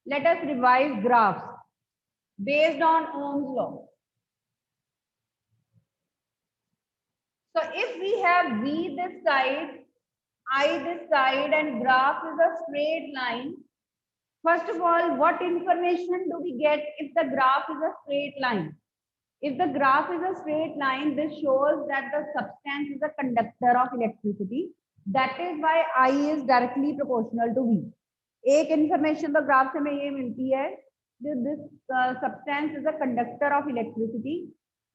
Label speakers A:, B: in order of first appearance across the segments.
A: Let us revise graphs based on Ohm's law. So if we have V this side, I this side, and graph is a straight line, first of all, what information do we get if the graph is a straight line? If the graph is a straight line, this shows that the substance is a conductor of electricity. That is why I is directly proportional to V. एक information तो graph से हमें ये मिलती है, this substance is a conductor of electricity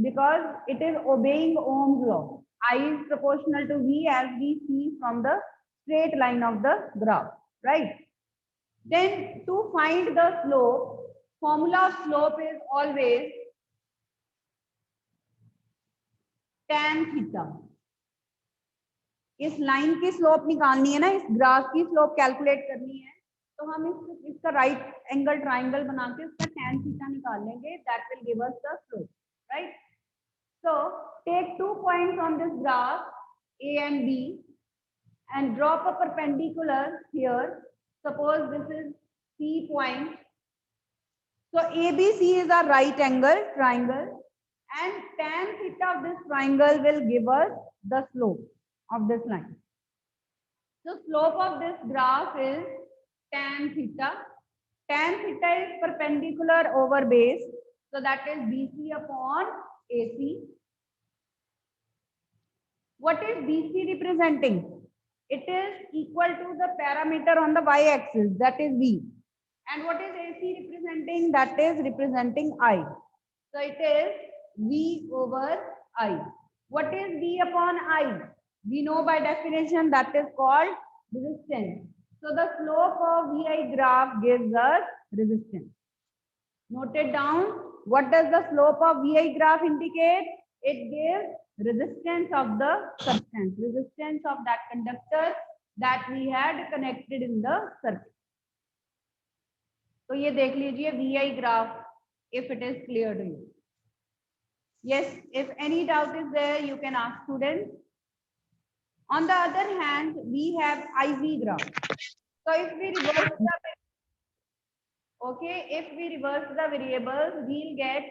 A: because it is obeying Ohm's law. I is proportional to V as we see from the straight line of the graph, right? Then to find the slope, formula of slope is always tan theta. इस line की slope निकालनी है ना, इस graph की slope calculate करनी है, तो हम इसका राइट एंगल ट्राइंगल बना के उसका tan थीटा निकाल लेंगे. That will give us the slope, right? So take 2 points on this graph A and B and drop a perpendicular here. Suppose this is C point. So ABC is a right angle triangle, and tan theta of this triangle will give us the slope of this line. So slope of this graph is tan theta. Tan theta is perpendicular over base, so that is BC upon AC. What is BC representing? It is equal to the parameter on the y-axis, that is V. And what is AC representing? That is representing I. So it is V over I. What is V upon I? We know by definition that is called resistance. So the slope of VI graph gives us resistance. Note it down. What does the slope of VI graph indicate? It gives resistance of the substance, resistance of that conductor that we had connected in the circuit. तो ये देख लीजिए VI graph, if it is clear to you. Yes, if any doubt is there, you can ask students. On the other hand, we have IV graph. So if we reverse the if we reverse the variables, we'll get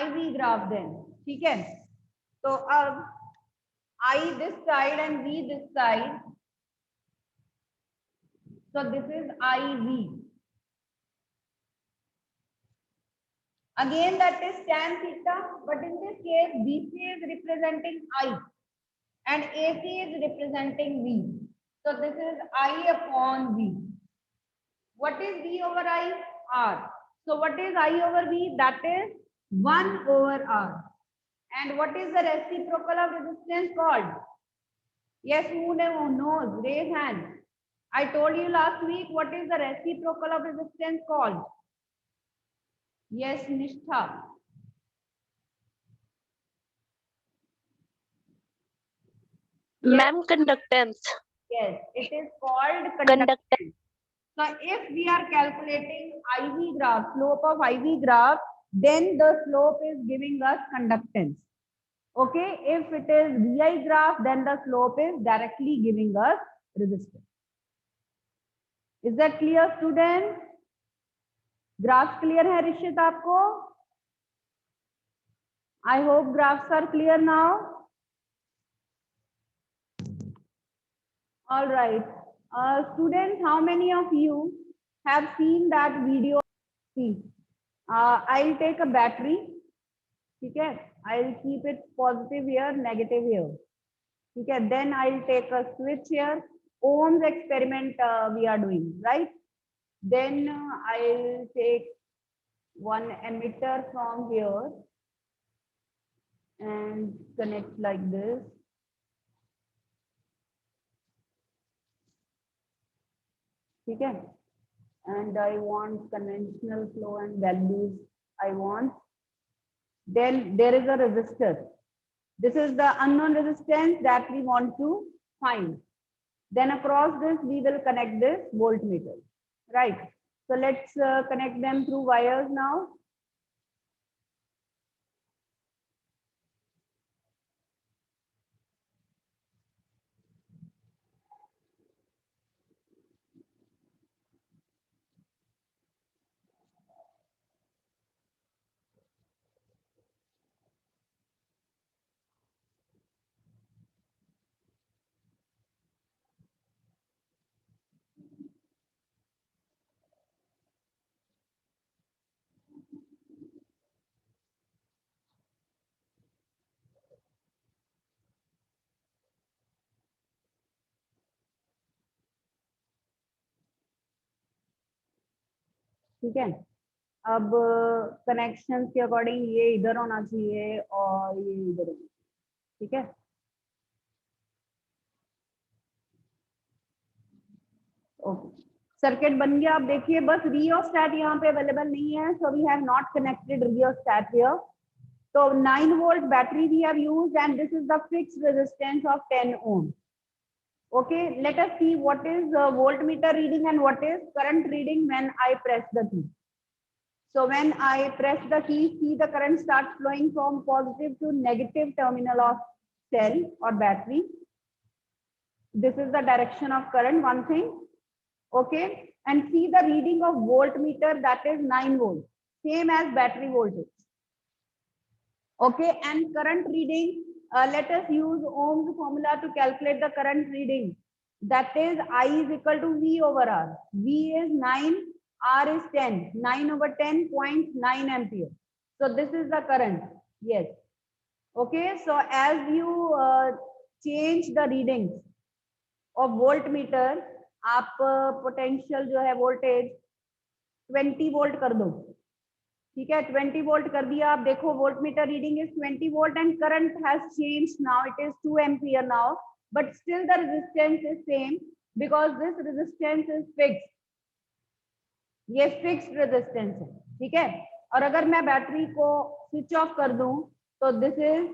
A: IV graph then. ठीक है? तो अब I this side and V this side. So this is IV. Again, that is tan theta, but in this case, BC is representing I and AC is representing V. So this is I upon V. What is V over I? R. So what is I over V? That is 1 over R. And what is the reciprocal of resistance called? Yes, who knows? Raise hand. I told you last week, what is the reciprocal of resistance called? Yes, Nishtha.
B: Ma'am, conductance.
A: Yes, it is called conductance. So if we are calculating IV graph, slope of IV graph, then the slope is giving us conductance. Okay, if it is VI graph, then the slope is directly giving us resistance. Is that clear, student? Graphs clear hai Rishit aapko? I hope graphs are clear now. All right. Students, how many of you have seen that video? See, I'll take a battery. Okay, I'll keep it positive here, negative here. Okay, then I'll take a switch here. Ohm's experiment we are doing, right? Then I'll take one emitter from here and connect like this. Okay, and I want conventional flow and values I want. Then there is a resistor. This is the unknown resistance that we want to find. Then across this, we will connect this voltmeter, right? So let's connect them through wires now. ठीक है, अब connection के according ये इधर होना चाहिए और ये इधर होना चाहिए, ठीक है। ओके, सर्किट बन गया। आप देखिए बस रियोस्टैट यहाँ पे अवेलेबल नहीं है, so we have not connected rheostat here. So 9 volt battery we have used, and this is the fixed resistance of 10 ohm. Okay, let us see what is voltmeter reading and what is current reading when I press the key. So when I press the key, see the current starts flowing from positive to negative terminal of cell or battery. This is the direction of current, one thing. Okay, and see the reading of voltmeter, that is 9 volt, same as battery voltage. Okay, and current reading, let us use Ohm's formula to calculate the current reading. That is I is equal to V over R. V is 9, R is 10. 9 over 10.9 ampere. So this is the current. Yes. Okay, so as you change the readings of voltmeter, आप potential जो है voltage 20 volt कर दो, ठीक है। 20 volt कर दिया। आप देखो voltmeter reading is 20 volt and current has changed, now it is 2 ampere now, but still the resistance is same because this resistance is fixed. ये फिक्स्ड रेजिस्टेंस है, ठीक है। और अगर मैं बैटरी को स्विच ऑफ कर दूं तो this is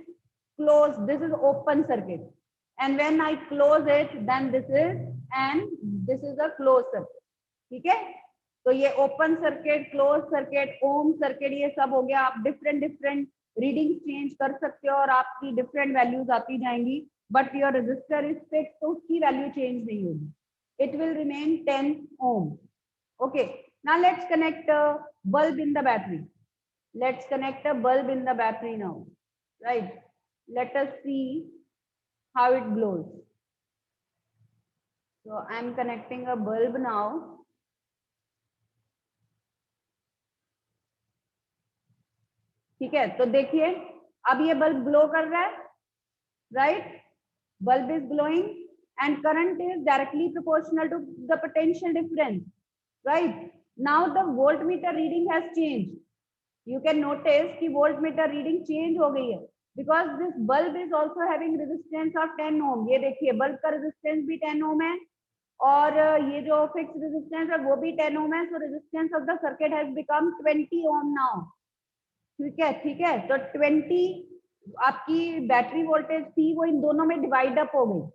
A: close, this is open circuit, and when I close it then this is a close circuit, ठीक है। तो ये open circuit, close circuit, ohm circuit, ये सब हो गया। आप डिफरेंट डिफरेंट रीडिंग चेंज कर सकते हो और आपकी डिफरेंट वैल्यूज आती जाएंगी, but your resistor is fix, तो उसकी वैल्यू चेंज नहीं होगी, it will remain 10 ohm. Okay, now let's connect a bulb in the battery. Let's connect a bulb in the battery now, right? Let us see how it glows. So I am connecting a bulb now. ठीक है, तो देखिए अब ये bulb glow कर रहा है, right? Bulb is glowing and current is directly proportional to the potential difference, right? Now the voltmeter reading has change. You can notice कि वोल्टमीटर रीडिंग चेंज हो गई है because this bulb is also having resistance of 10 ohm. ये देखिए bulb का resistance भी 10 ohm है और ये जो फिक्स रेजिस्टेंस है वो भी 10 ओम है। So resistance of the circuit has become 20 ohm now, ठीक है, ठीक है। तो 20 आपकी बैटरी वोल्टेज थी वो इन दोनों में डिवाइड अप हो गई।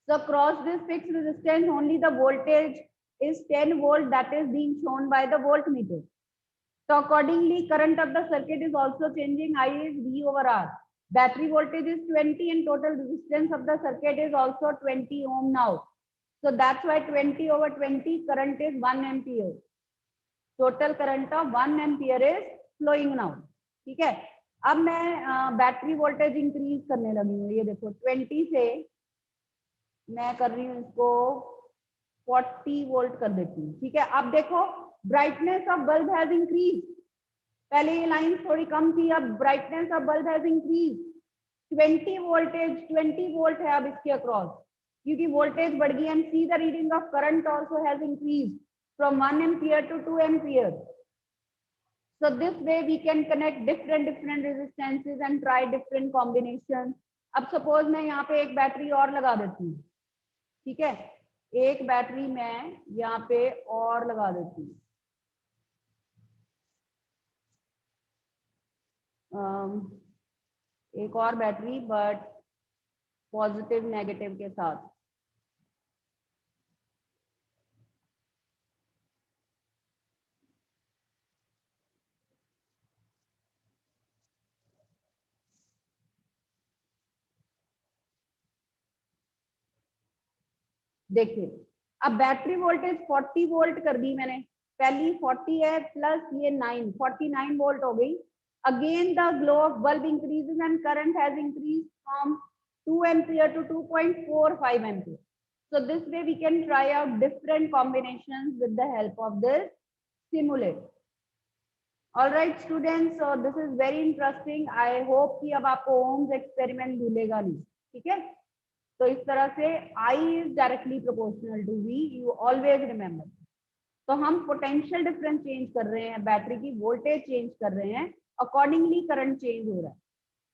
A: So across this fixed resistance only the voltage is 10 volt, that is being shown by the voltmeter. So accordingly current of the circuit is also changing. I is V over R. Battery voltage is 20 and total resistance of the circuit is also 20 ohm now. So that's why 20 over 20 current is 1 ampere. Total current of 1 ampere is flowing now, ठीक है। अब मैं battery voltage increase करने लगी हूँ। ये देखो 20 से मैं कर रही हूँ इसको 40 वोल्ट कर देती हूँ, ठीक है। अब देखो brightness of bulb has increase. पहले ये लाइन थोड़ी कम थी, अब brightness of bulb has increase. 20 voltage 20 volt है अब इसके अक्रॉस, क्योंकि वोल्टेज बढ़ गई। And see the reading of current also has increase from 1 ampere to 2 ampere. So this way we can connect different resistances and try different combinations. अब suppose मैं यहाँ पे एक बैटरी और लगा देती हूँ, ठीक है। एक बैटरी मैं यहाँ पे और लगा देती हूँ, एक और बैटरी बट पॉजिटिव नेगेटिव के साथ। देखिए अब बैटरी वोल्टेज 40 वोल्ट कर दी मैंने, पहली 40 है प्लस ये 9, 49 वोल्ट हो गई। Again the glow of bulb increases and current has increase from 2 ampere to 2.45 ampere. So this way we can try out different combinations with the help of this simulator. All right students, so this is very interesting. I hope कि अब आपको ohms experiment भूलेगा नहीं, ठीक है। तो इस तरह से I is directly proportional to V, you always remember. तो हम पोटेंशियल डिफरेंस चेंज कर रहे हैं, बैटरी की वोल्टेज चेंज कर रहे हैं, अकॉर्डिंगली करंट चेंज हो रहा है।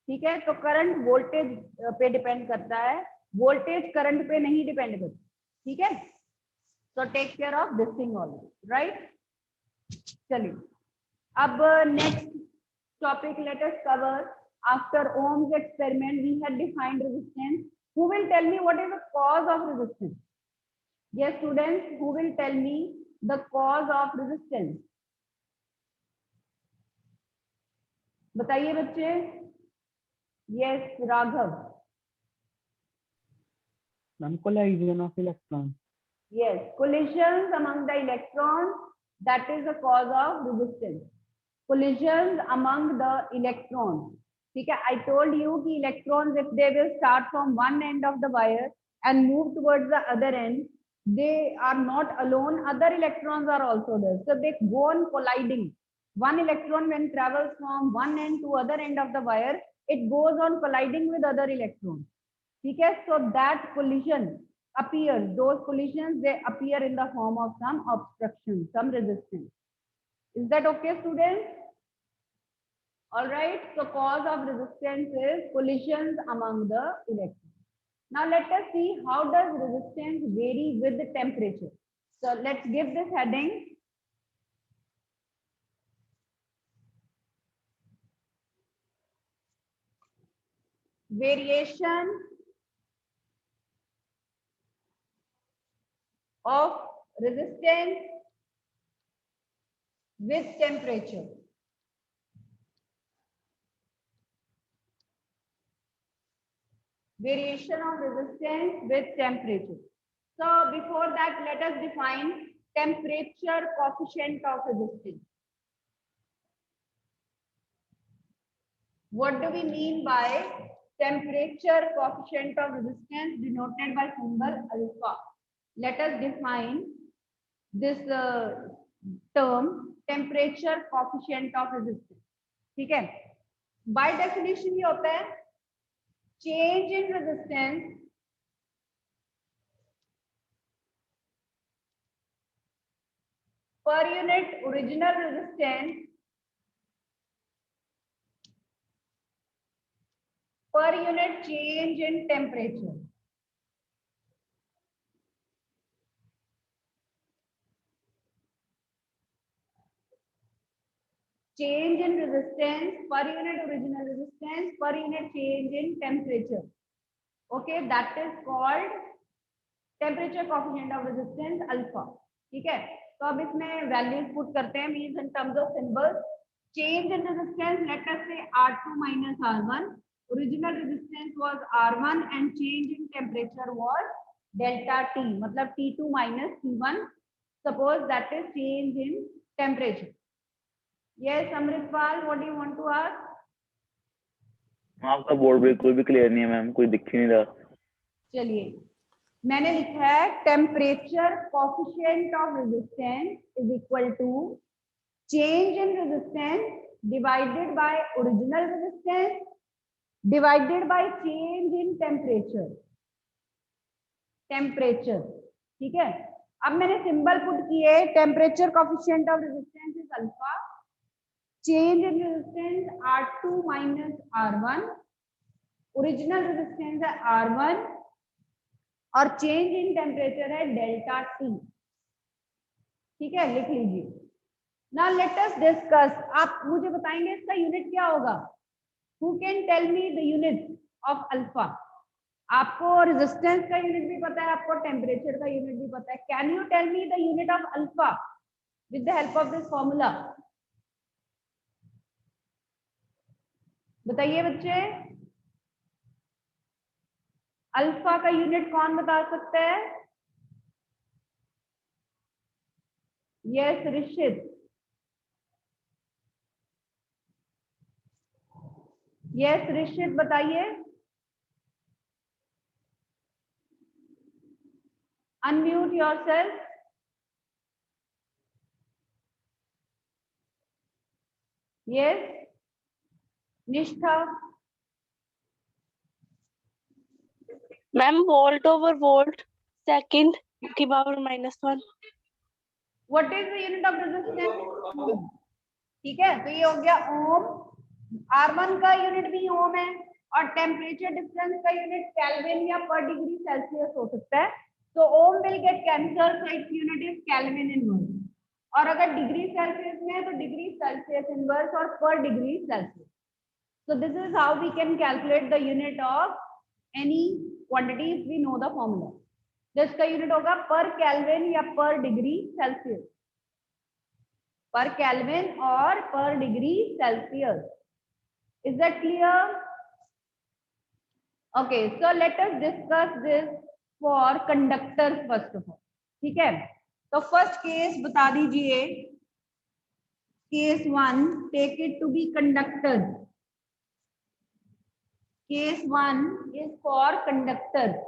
A: ठीक है, तो करंट वोल्टेज पे डिपेंड करता है, वोल्टेज करंट पे नहीं डिपेंड करता। ठीक है, so take care of this thing also, right? चलिए, अब next topic let us cover. After Ohm's experiment we had defined resistance. Who will tell me what is the cause of resistance? Yes students, who will tell me the cause of resistance? बताइए बच्चे। Yes Raghav.
C: Collision of electrons.
A: Yes, collisions among the electrons, that is the cause of resistance. Collisions among the electrons. ठीक है, I told you कि electrons if they will start from one end of the wire and move towards the other end, they are not alone, other electrons are also there. So they go on colliding. One electron when travels from one end to other end of the wire, it goes on colliding with other electrons. ठीक है, so that collision appears, those collisions they appear in the form of some obstruction, some resistance. Is that okay students? All right, so cause of resistance is collisions among the electrons. Now let us see how does resistance vary with the temperature. So let's give this heading. Variation of resistance with temperature. Variation of resistance with temperature. So before that, let us define temperature coefficient of resistance. What do we mean by temperature coefficient of resistance denoted by symbol alpha? Let us define this term temperature coefficient of resistance. ठीक है, by definition ये होता है change in resistance per unit original resistance per unit change in temperature. Change in resistance per unit original resistance per unit change in temperature. Okay, that is called temperature coefficient of resistance alpha. ठीक है, तो अब इसमें values put करते हैं, means in terms of symbols. Change in resistance, let us say R2 minus R1. Original resistance was R1 and change in temperature was delta T, मतलब T2 minus T1. Suppose that is change in temperature. Yes, Amritpal, what do you want to ask?
C: आपका board बिल्कुल भी clear नहीं है ma'am, कोई दिख ही नहीं रहा.
A: चलिए, मैंने लिखा है temperature coefficient of resistance is equal to change in resistance divided by original resistance divided by change in temperature. Temperature, ठीक है. अब मैंने सिंबल पुट किए, temperature coefficient of resistance is alpha, change in resistance R2 minus R1, original resistance है R1 और change in temperature है delta T. ठीक है, लिख लीजिए. Now let us discuss. आप मुझे बताएंगे इसका यूनिट क्या होगा? Who can tell me the unit of alpha? आपको रेजिस्टेंस का यूनिट भी पता है, आपको टेम्परेचर का यूनिट भी पता है. Can you tell me the unit of alpha with the help of this formula? बताइए बच्चे, अल्फा का यूनिट कौन बता सकता है? यस ऋषित. यस ऋषित बताइए. Unmute yourself. Yes Nishtha.
B: Ma'am volt over volt second की power -1.
A: What is the unit of resistance? ठीक है, तो ये हो गया ओम। R1 का यूनिट भी ओम है और टेम्परेचर डिफरेंस का यूनिट केल्विन या पर डिग्री सेल्सियस हो सकता है। तो ohm will get cancel, so its unit is kelvin inverse. और अगर डिग्री सेल्सियस में है तो डिग्री सेल्सियस इनवर्स और पर degree Celsius. So this is how we can calculate the unit of any quantity if we know the formula. जिसका unit होगा पर केल्विन या पर डिग्री सेल्सियस, पर केल्विन और पर degree Celsius. Is that clear? Okay, so let us discuss this for conductors first of all. ठीक है, तो फर्स्ट केस बता दीजिए। Case 1, take it to be conductors. Case 1 is for conductors.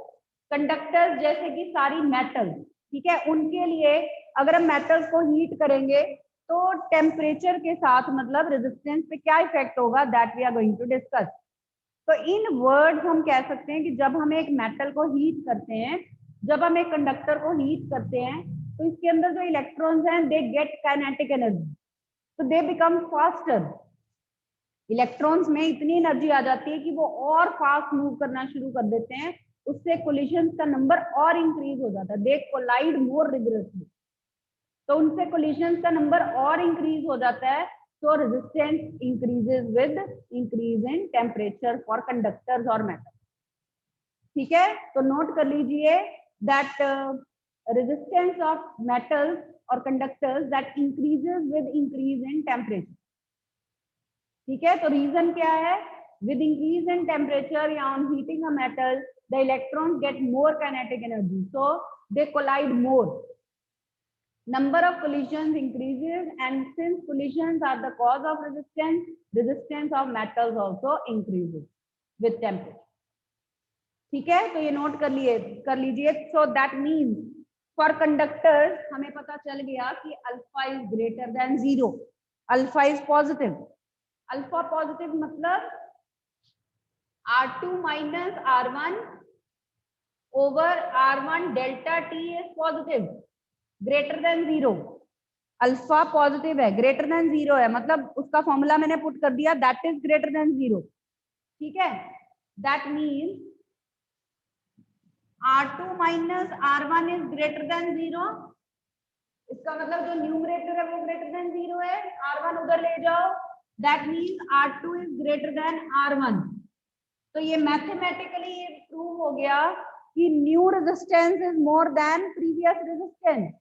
A: Conductors जैसे कि सारी मेटल, ठीक है, उनके लिए अगर हम मेटल्स को हीट करेंगे तो टेम्परेचर के साथ मतलब रेजिस्टेंस पे क्या इफेक्ट होगा, that we are going to discuss. तो इन वर्ड्स हम कह सकते हैं कि जब हम एक मेटल को हीट करते हैं, जब हम एक कंडक्टर को हीट करते हैं, तो इसके अंदर जो इलेक्ट्रॉन्स हैं दे गेट काइनेटिक एनर्जी, तो दे बिकम फास्टर। इलेक्ट्रॉन्स में इतनी एनर्जी आ जाती है कि वो और फास्ट मूव करना शुरू कर देते हैं, उससे कोलिशंस का नंबर और इंक्रीज हो जाता है, दे कोलाइड मोर रिगरसली, तो उनसे कोलिशंस का नंबर और इंक्रीज हो जाता है। So resistance increases with increase in temperature for conductors और मेटल। ठीक है, तो नोट कर लीजिए दैट रेजिस्टेंस ऑफ मेटल्स और conductors that increases with increase in temperature. ठीक है, तो रीजन क्या है, with increase in temperature या on heating a metal the electrons get more kinetic energy, so they collide more, number of collisions increases, and since collisions are the cause of resistance, resistance of metals also increases with temperature. ठीक है, तो ये note कर लीजिए। so that means for conductors हमें पता चल गया कि alpha is greater than 0, alpha is positive, alpha positive मतलब R2 minus R1 over R1 delta T is positive, greater than 0। Alpha positive है, ग्रेटर देन 0 है, मतलब उसका फॉर्मूला मैंने पुट कर दिया, दैट इज ग्रेटर देन 0। ठीक है, that means R2 minus R1 is greater than 0। इसका मतलब जो न्यूमरेटर है वो ग्रेटर देन 0 है, R1 उधर ले जाओ, that means R2 is greater than R1। तो ये मैथमेटिकली ये प्रूव हो गया कि new resistance is more than previous resistance.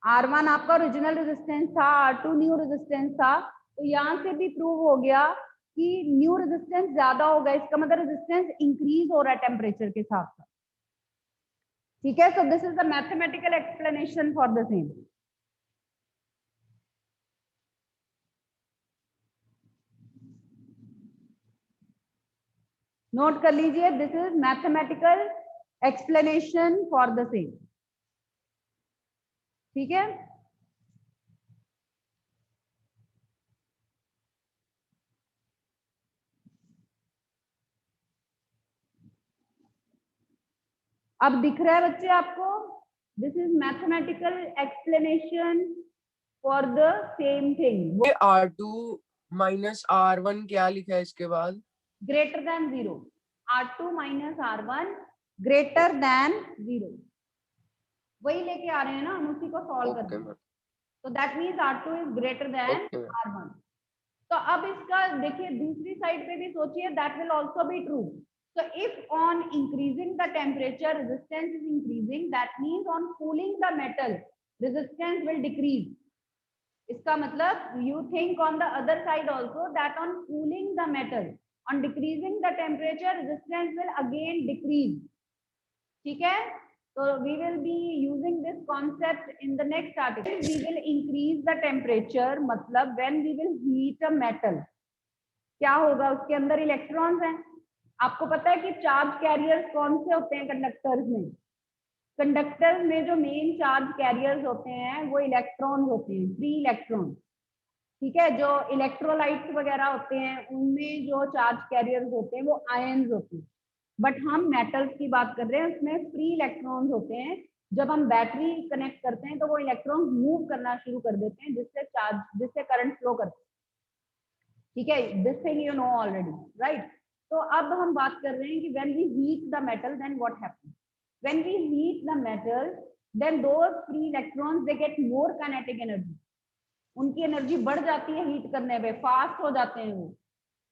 A: R1 आपका ओरिजिनल रेजिस्टेंस था, R2 न्यू रेजिस्टेंस था, तो यहाँ से भी प्रूव हो गया कि न्यू रेजिस्टेंस ज्यादा होगा, इसका मतलब रेजिस्टेंस इंक्रीज हो रहा है टेम्परेचर के साथ साथ। ठीक है, so this is the mathematical explanation for the same. Note कर लीजिए, this is mathematical explanation for the same. ठीक है, अब दिख रहा है बच्चे आपको, this is mathematical explanation for the same thing.
D: R2 minus R1 क्या लिखा है इसके बाद?
A: Greater than 0, R2 minus R1 greater than 0, वही लेके आ रहे हैं ना हम, उसी को सॉल्व करते हैं। तो that means R2 is greater than R1। तो अब इसका देखिए दूसरी साइड पे भी सोचिए, that will also be true. So if on increasing the temperature resistance is increasing, that means on cooling the metal resistance will decrease. इसका मतलब you think on the other side also that on cooling the metal, on decreasing the temperature resistance will again decrease. ठीक है, so we will be using this concept in the next article. We will increase the temperature, मतलब when we will heat a metal, क्या होगा, उसके अंदर electrons हैं। आपको पता है कि चार्ज कैरियर्स कौन से होते हैं कंडक्टर्स में? कंडक्टर्स में जो मेन चार्ज कैरियर्स होते हैं वो इलेक्ट्रॉन्स होते हैं, फ्री इलेक्ट्रॉन। ठीक है, जो इलेक्ट्रोलाइट्स वगैरह होते हैं उनमें जो चार्ज कैरियर्स होते हैं वो आयंस होते हैं, बट हम मेटल्स की बात कर रहे हैं, उसमें फ्री इलेक्ट्रॉन्स होते हैं, जब हम बैटरी कनेक्ट करते हैं तो वो इलेक्ट्रॉन मूव करना शुरू कर देते हैं, जिससे करंट फ्लो करते हैं। ठीक है, this thing you know already, right. तो अब हम बात कर रहे हैं कि when we heat the metal then what happens. When we heat the metal then those free electrons they get more kinetic energy, उनकी एनर्जी बढ़ जाती है हीट करने पे, फास्ट हो जाते हैं वो।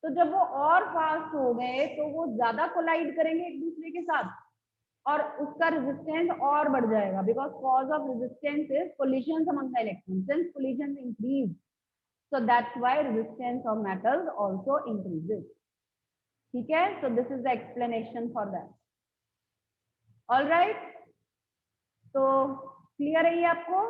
A: तो जब वो और फास्ट हो गए तो वो ज्यादा कोलाइड करेंगे एक दूसरे के साथ और उसका रेजिस्टेंस और बढ़ जाएगा, because cause of resistance is collisions among the electrons. Since collisions increase, so that's why resistance of metals also increases. ठीक है, so this is the explanation for that. All right, तो clear है ये आपको?